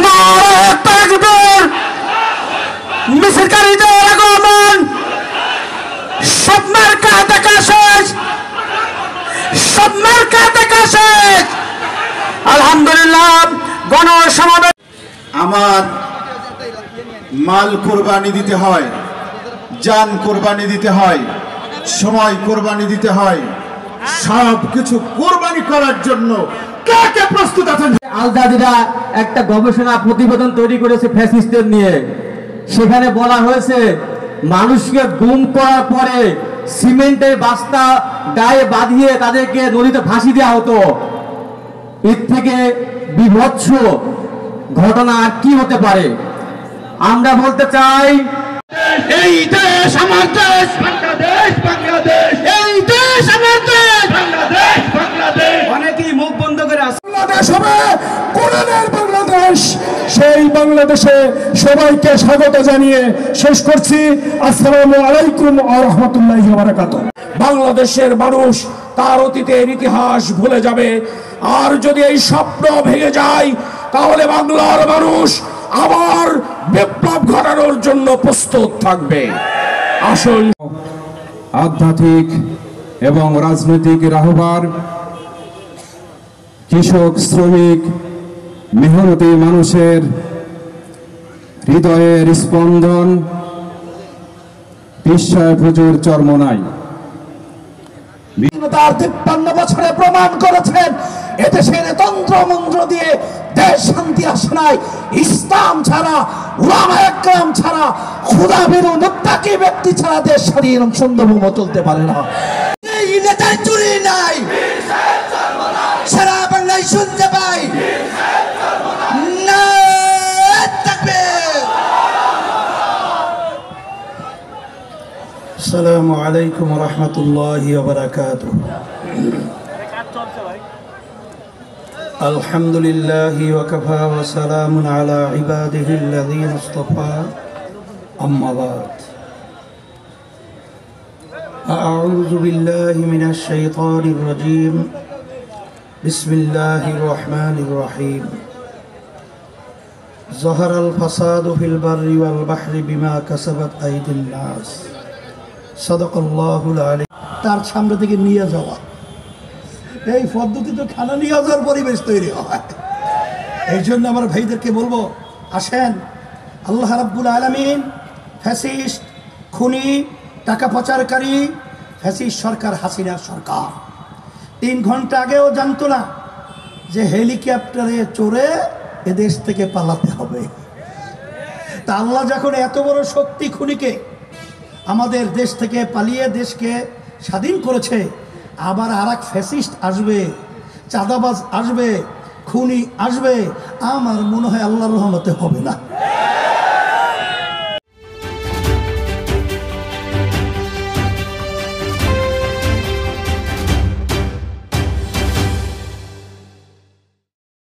নারে তাকবীর। মিছিলকারীদের আগমন। সব মার্কা দেখা শেষ, সব মার্কা দেখা শেষ। আলহামদুলিল্লাহ গণসমাবেশ। আমার মাল কোরবানি দিতে হয়, জান কোরবানি দিতে হয়, সময় কোরবানি দিতে হয়, সব কিছু কোরবানি করার জন্য কে কে প্রস্তুত আছেন? আল জাজিরা একটা গবেষণা প্রতিবেদন তৈরি করেছে ফ্যাসিস্টদের নিয়ে। সেখানে বলা হয়েছে মানুষকে গুম করার পরে সিমেন্টের বস্তা গায়ে বাঁধিয়ে তাদেরকে নদীতে ভাসিয়ে দেওয়া হতো। এর থেকে বিভৎস ঘটনা আর কি হতে পারে? আমরা বলতে চাই এই দেশ আমার দেশ, বাংলাদেশ বাংলাদেশ, এই দেশ আমার দেশ, বাংলাদেশ বাংলাদেশ। অনেকেই মুখ বন্ধ করে আছে। বাংলাদেশ হবে কোরআনের বাংলাদেশ। সেই বাংলাদেশে সবাইকে স্বাগত জানিয়ে শেষ করছি। আসসালামু আলাইকুম ওয়া রাহমাতুল্লাহি ওয়া বারাকাতুহু। বাংলাদেশের মানুষ তার অতীতের ইতিহাস ভুলে যাবে, আর যদি এই স্বপ্ন ভেঙে যায় তাহলে বাংলার মানুষ আবার বিপ্লব ঘটানোর জন্য প্রস্তুত থাকবে। আসুন। আধ্যাত্মিক এবং রাজনৈতিক রাহবার, কৃষক, শ্রমিক, মেহনতি মানুষের হৃদয়ের স্পন্দন বিস্ময় প্রচুর চরমনাই। তার 53 বছরে প্রমাণ করেছেন এদেশের তন্ত্র মন্ত্র দিয়ে দেশ শান্তি আসে নাই। ইসলাম ছাড়া, উলামা একরাম ছাড়া, খোদা ভীরু মুত্তাকি ব্যক্তি ছাড়া দেশ স্বাধীন সুন্দরভাবে চলতে পারে না। এই নেতার চুরি নাই, সারা বাংলায় শুনতে পাই। নারে তাকবীর। আসসালামু আলাইকুম ওয়া রাহমাতুল্লাহি ওয়া বারাকাতুহু। আলহামদুলিল্লাহি ওয়া কাফা ওয়া সালামুন আলা ইবাদিহিল্লাযীনা ইসতাফা, আম্মা বাদ। আউযু বিল্লাহি মিনাশ শাইতানির রাজীম। বিসমিল্লাহির রহমানির রহিম। যাহারাল ফাসাদু ফিল বাররি ওয়াল বাহরি বিমা কাসাবাত আইদিন নাস। সাদাকাল্লাহুল আলিম। তার সামনে থেকে নিয়ে যাওয়া, এই পদ্ধতিতে খানা নিয়ে যাওয়ার পরিবেশ তৈরি হয়। এই জন্য আমার ভাইদেরকে বলবো, আসেন আল্লাহ রাব্বুল আলামিন ফ্যাসিস্ট, খুনি, টাকা পাচারকারী ফ্যাসিস্ট সরকার, হাসিনা সরকার 3 ঘন্টা আগেও জানতো না যে হেলিকপ্টারে চড়ে এদেশ থেকে পালাতে হবে। তা আল্লাহ যখন এত বড় শক্তি খুনিকে আমাদের দেশ থেকে পালিয়ে দেশকে স্বাধীন করেছে, আবার আর এক ফ্যাসিস্ট আসবে, চাঁদাবাজ আসবে, খুনি আসবে, আমার মনে হয় আল্লাহর রহমতে হবে না।